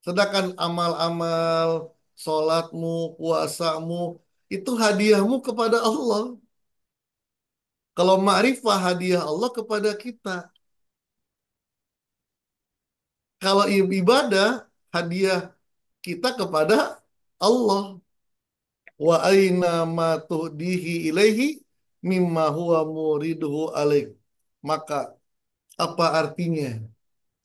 Sedangkan amal-amal, sholatmu, puasamu, itu hadiahmu kepada Allah. Kalau ma'rifah hadiah Allah kepada kita. Kalau ibadah hadiah kita kepada Allah. Wa aina ma tuhdihi ilaihi mimma huwa muriduhu alaih. Maka apa artinya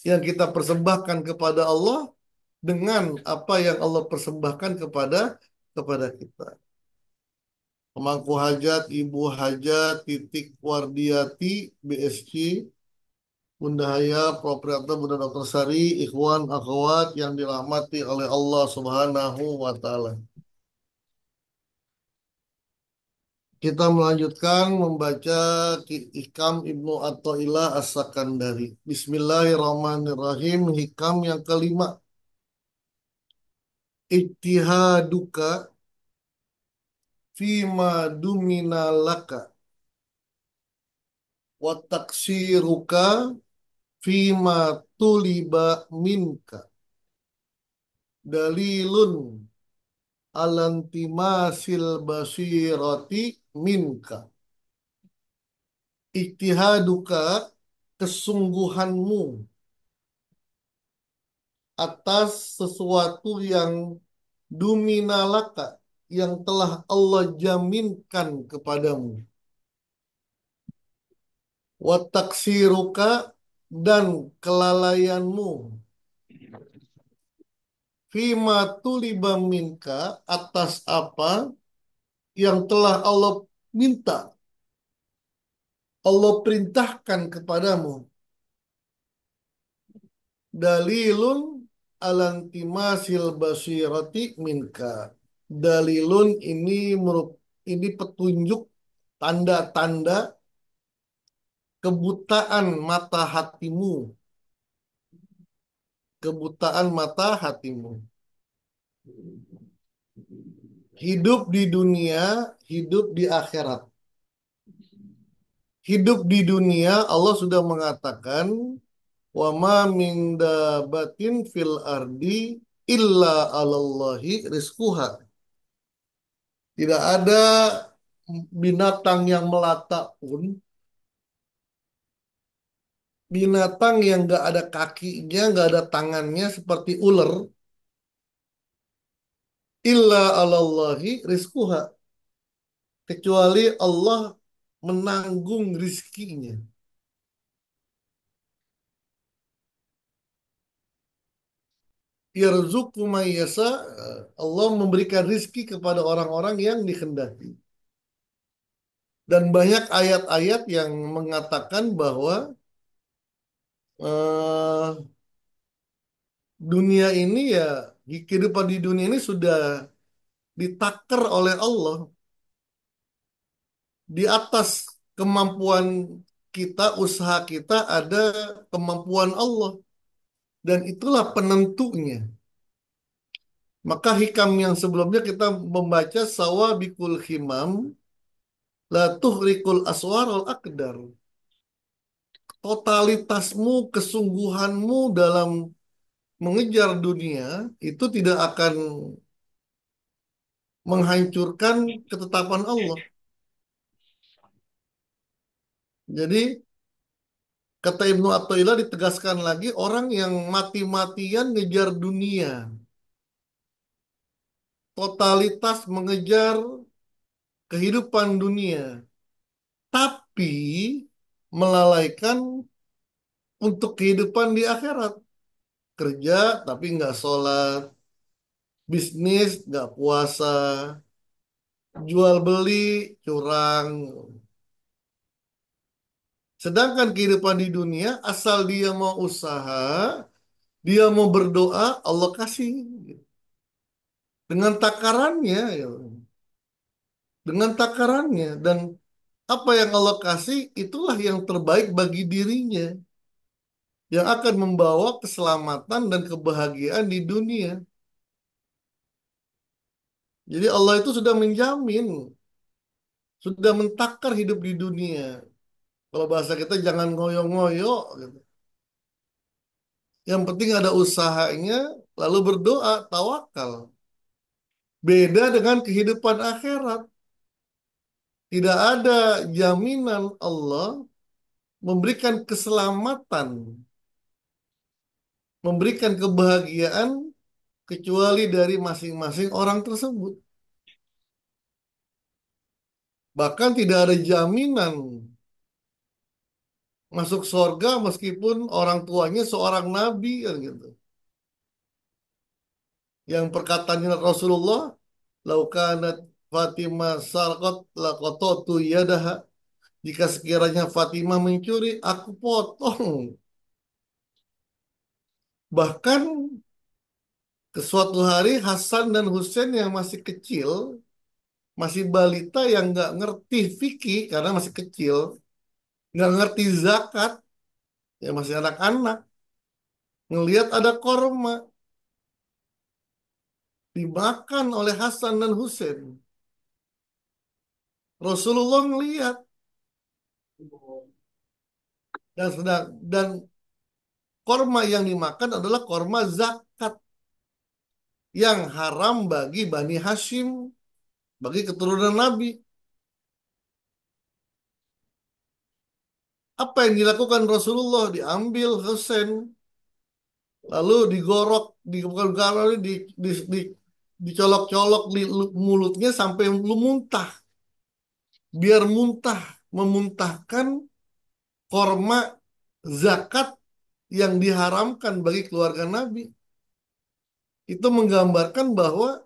yang kita persembahkan kepada Allah dengan apa yang Allah persembahkan kepada kita. Pemangku hajat, ibu hajat, titik Wardiati, BSC, Bunda Haya, Proprietor Bunda Dr. Sari, ikhwan, akhwat yang dirahmati oleh Allah Subhanahu wa Ta'ala. Kita melanjutkan membaca Hikam Ibnu Athaillah As-Sakandari. Bismillahirrahmanirrahim. Hikam yang kelima. Ijtihaduka fima dumina laka wa taksiruka fima tuliba minka. Dalilun alantimasil basirati minka. Ijtihaduka kesungguhanmu atas sesuatu yang duminalaka yang telah Allah jaminkan kepadamu. Wataksiruka dan kelalaianmu. Fima tuliba minka atas apa yang telah Allah minta. Allah perintahkan kepadamu. Dalilun alantimasil basirati minka. Dalilun ini petunjuk tanda-tanda kebutaan mata hatimu, kebutaan mata hatimu. Hidup di dunia, hidup di akhirat. Hidup di dunia Allah sudah mengatakan wa ma min dabatin fil ardi illa 'alallahi rizquha. Tidak ada binatang yang melata pun, binatang yang nggak ada kakinya, nggak ada tangannya seperti ular, illa 'alallahi rizquha, kecuali Allah menanggung rizkinya. Yarzuqu may yasha, Allah memberikan rizki kepada orang-orang yang dikehendaki. Dan banyak ayat-ayat yang mengatakan bahwa eh, dunia ini ya, kehidupan di dunia ini sudah ditakar oleh Allah di atas kemampuan kita, usaha kita ada kemampuan Allah dan itulah penentunya. Maka hikam yang sebelumnya kita membaca sawabikul himam la tuhrikul aswarul akdar. Totalitasmu, kesungguhanmu dalam mengejar dunia itu tidak akan menghancurkan ketetapan Allah. Jadi kata Ibnu Athaillah ditegaskan lagi orang yang mati-matian ngejar dunia, totalitas mengejar kehidupan dunia, tapi melalaikan untuk kehidupan di akhirat. Kerja tapi nggak sholat, bisnis nggak puasa, jual beli curang. Sedangkan kehidupan di dunia, asal dia mau usaha, dia mau berdoa, Allah kasih. Dengan takarannya, ya. Dengan takarannya. Dan apa yang Allah kasih, itulah yang terbaik bagi dirinya. Yang akan membawa keselamatan dan kebahagiaan di dunia. Jadi Allah itu sudah menjamin, sudah mentakar hidup di dunia. Kalau bahasa kita jangan ngoyo-ngoyo gitu. Yang penting ada usahanya, lalu berdoa, tawakal. Beda dengan kehidupan akhirat. Tidak ada jaminan Allah memberikan keselamatan, memberikan kebahagiaan kecuali dari masing-masing orang tersebut. Bahkan tidak ada jaminan masuk surga meskipun orang tuanya seorang nabi kan gitu. Yang perkataannya Rasulullah, laukanat Fatimah sarqat laqatatu yadaha. Jika sekiranya Fatimah mencuri, aku potong. Bahkan ke suatu hari Hasan dan Husain yang masih kecil, masih balita yang nggak ngerti fikih karena masih kecil, nggak ngerti zakat, ya masih anak-anak, ngelihat ada korma dimakan oleh Hasan dan Husain. Rasulullah ngelihat dan korma yang dimakan adalah korma zakat yang haram bagi Bani Hashim, bagi keturunan Nabi. Apa yang dilakukan Rasulullah? Diambil Husain, lalu digorok, bukan garok, dicolok-colok di mulutnya sampai lu muntah. Biar muntah, memuntahkan korma zakat yang diharamkan bagi keluarga Nabi. Itu menggambarkan bahwa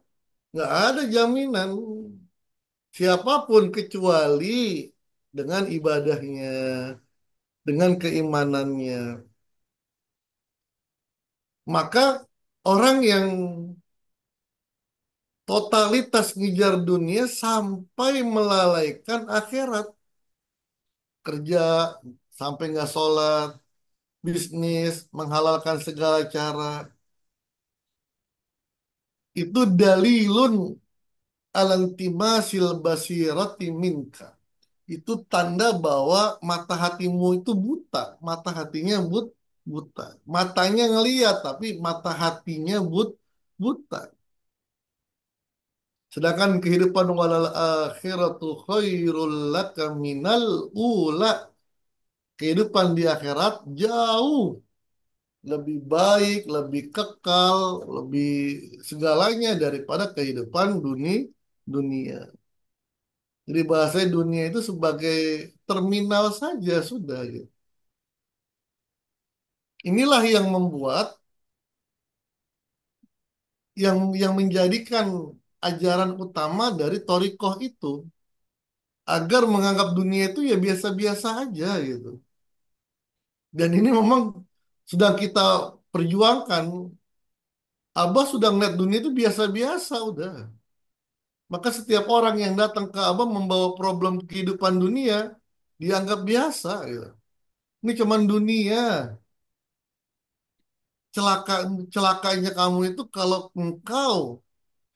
nggak ada jaminan siapapun kecuali dengan ibadahnya, dengan keimanannya. Maka orang yang totalitas ngejar dunia sampai melalaikan akhirat, kerja sampai nggak sholat, bisnis, menghalalkan segala cara, itu dalilun alantimasil basirati minka. Itu tanda bahwa mata hatimu itu buta, mata hatinya buta. Matanya ngeliat tapi mata hatinya buta. Sedangkan kehidupan walal akhiratu khairul laka minal ula. Kehidupan di akhirat jauh lebih baik, lebih kekal, lebih segalanya daripada kehidupan dunia. Jadi bahasa dunia itu sebagai terminal saja sudah gitu. Inilah yang membuat yang menjadikan ajaran utama dari Thariqah itu agar menganggap dunia itu ya biasa-biasa aja gitu. Dan ini memang sedang kita perjuangkan. Abah sudah ngeliat dunia itu biasa-biasa udah. Maka setiap orang yang datang ke Abah membawa problem kehidupan dunia dianggap biasa gitu. Ini cuman dunia. Celaka celakanya kamu itu kalau engkau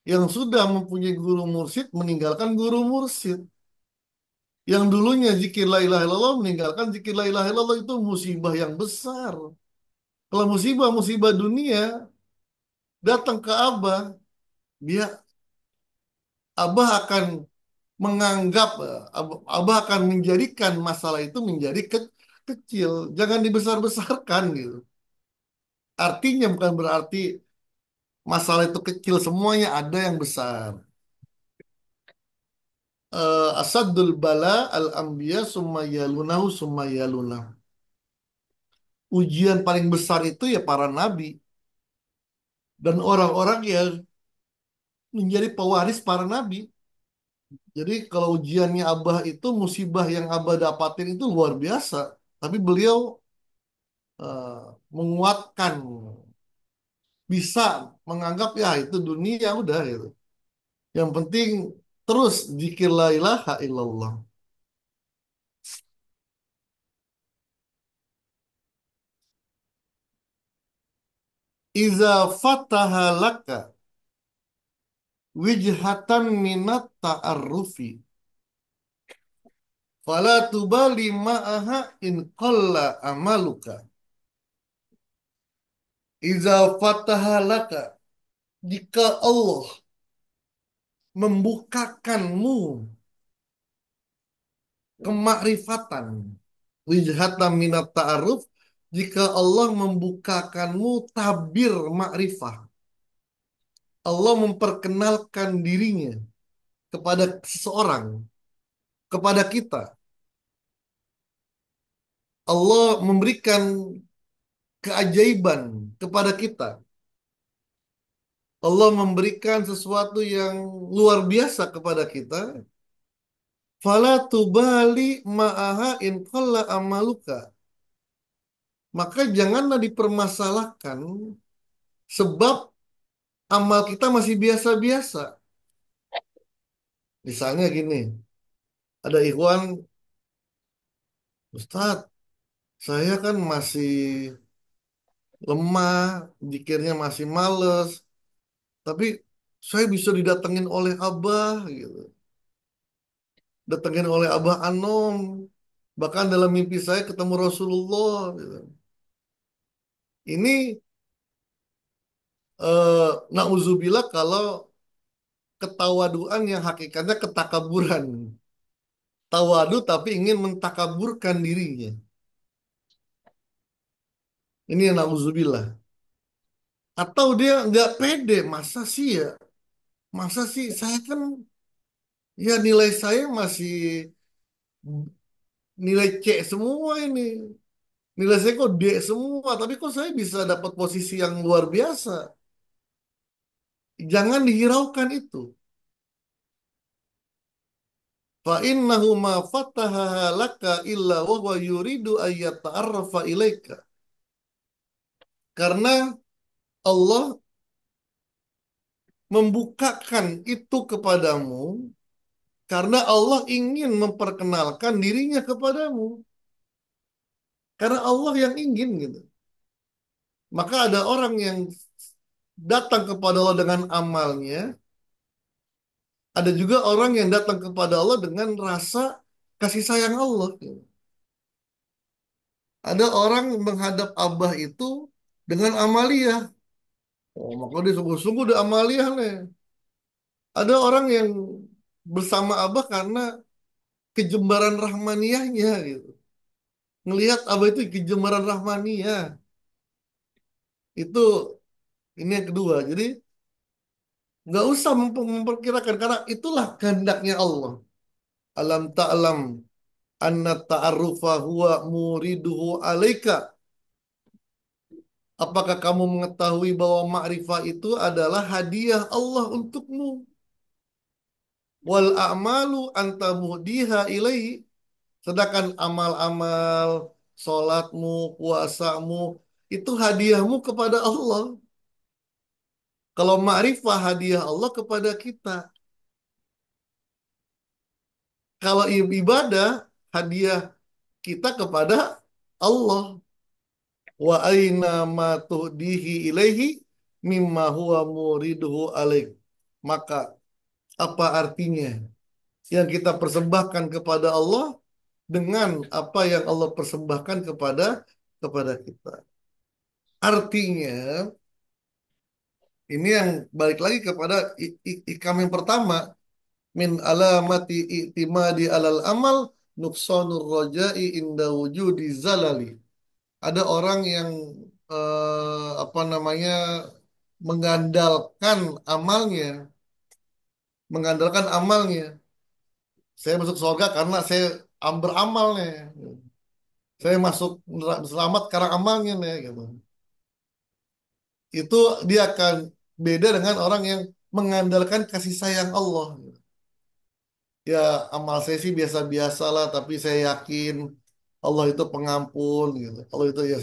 yang sudah mempunyai guru mursyid meninggalkan guru mursyid. Yang dulunya zikir la ilaha illallah meninggalkan zikir la ilaha illallah itu musibah yang besar. Kalau musibah-musibah dunia datang ke Abah, dia Abah akan menganggap Abah akan menjadikan masalah itu menjadi kecil, jangan dibesar-besarkan gitu. Artinya bukan berarti masalah itu kecil, semuanya ada yang besar. Asadul bala al anbiya summa yalunahu summa yalunah. Ujian paling besar itu ya para nabi dan orang-orang yang menjadi pewaris para nabi. Jadi kalau ujiannya Abah itu musibah yang Abah dapatin itu luar biasa. Tapi beliau eh, menguatkan, bisa menganggap ya itu dunia udah gitu. Yang penting terus zikir la ilaha illallah. Iza fataha laka wijhatan minat ta'arrufi. Fala tubali ma'aha in qalla amaluka. Iza fatahalaka, jika Allah membukakanmu kemakrifatan, wijhatan minat ta'aruf, jika Allah membukakanmu tabir makrifah, Allah memperkenalkan dirinya kepada seseorang, kepada kita. Allah memberikan keajaiban kepada kita. Allah memberikan sesuatu yang luar biasa kepada kita. Fala tubali ma'aha in qalla amaluka. Maka janganlah dipermasalahkan sebab amal kita masih biasa-biasa. Misalnya gini, ada ikhwan, Ustadz, saya kan masih lemah, zikirnya masih males, tapi saya bisa didatengin oleh Abah, gitu. Datengin oleh Abah Anom. Bahkan dalam mimpi saya ketemu Rasulullah, gitu. Ini nauzubillah kalau ketawaduan yang hakikatnya ketakaburan. Tawadu tapi ingin mentakaburkan dirinya. Ini yang nauzubillah. Atau dia nggak pede, masa sih ya? Masa sih saya kan ya nilai saya masih nilai C semua ini. Nilai saya kok D semua, tapi kok saya bisa dapat posisi yang luar biasa. Jangan dihiraukan itu. Fa innahu ma fataha laka illa wa huwa yuridu ayyata'arrafa ilaika. Karena Allah membukakan itu kepadamu karena Allah ingin memperkenalkan dirinya kepadamu. Karena Allah yang ingin gitu. Maka ada orang yang datang kepada Allah dengan amalnya, ada juga orang yang datang kepada Allah dengan rasa kasih sayang Allah, gitu. Ada orang menghadap Abah itu dengan amaliyah. Oh, maka dia sungguh-sungguh udah amaliyah nih. Ada orang yang bersama Abah karena kejembaran rahmaniyahnya gitu. Ngelihat Abah itu kejembaran rahmaniyah. Itu ini yang kedua. Jadi nggak usah memperkirakan karena itulah kehendaknya Allah. Alam ta'lam anna ta'arrufa huwa muriduhu alaika. Apakah kamu mengetahui bahwa ma'rifah itu adalah hadiah Allah untukmu? Wal a'malu anta muhdiha ilaihi. Sedangkan amal-amal sholatmu, puasamu, itu hadiahmu kepada Allah. Kalau ma'rifah hadiah Allah kepada kita. Kalau ibadah hadiah kita kepada Allah. Wa aina ma tuhdihi ilaihi mimma huwa muriduhu alaik. Maka apa artinya yang kita persembahkan kepada Allah dengan apa yang Allah persembahkan kepada kita. Artinya ini yang balik lagi kepada ikam yang pertama, min alamati i'timadi alal amal nuqsanur roja'i inda wujudi zalali. Ada orang yang apa namanya mengandalkan amalnya, mengandalkan amalnya. Saya masuk surga karena saya beramal nih. Saya masuk selamat karena amalnya nih, gitu. Itu dia akan beda dengan orang yang mengandalkan kasih sayang Allah. Ya, amal saya sih biasa-biasa lah, tapi saya yakin Allah itu pengampun gitu. Allah itu ya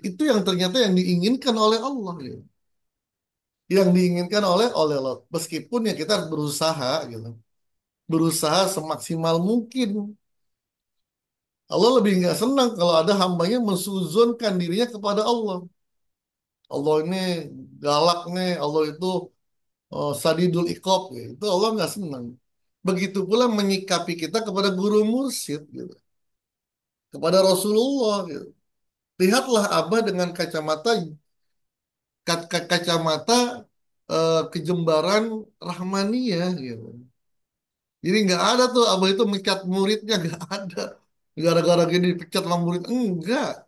itu yang ternyata yang diinginkan oleh Allah gitu. Yang diinginkan oleh Allah. Meskipun ya kita harus berusaha gitu. Berusaha semaksimal mungkin. Allah lebih nggak senang kalau ada hambanya mensuzonkan dirinya kepada Allah. Allah ini galak nih, Allah itu sadidul iqab gitu. Itu Allah nggak senang. Begitu pula menyikapi kita kepada guru mursyid gitu. Kepada Rasulullah gitu. Lihatlah Abah dengan kacamata kacamata kejembaran Rahmaniyah gitu. Jadi nggak ada tuh abah itu mencat muridnya, nggak ada. Gara-gara gini dipecat sama murid, enggak.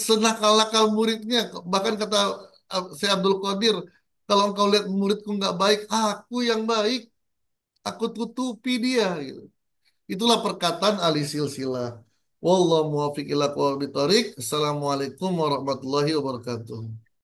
Senakal-nakal muridnya, bahkan kata Syekh Abdul Qadir, kalau engkau lihat muridku nggak baik, aku yang baik, aku tutupi dia gitu. Itulah perkataan ahli silsilah. Wallahu muwaffiq ila aqwamit thoriq. Assalamualaikum warahmatullahi wabarakatuh.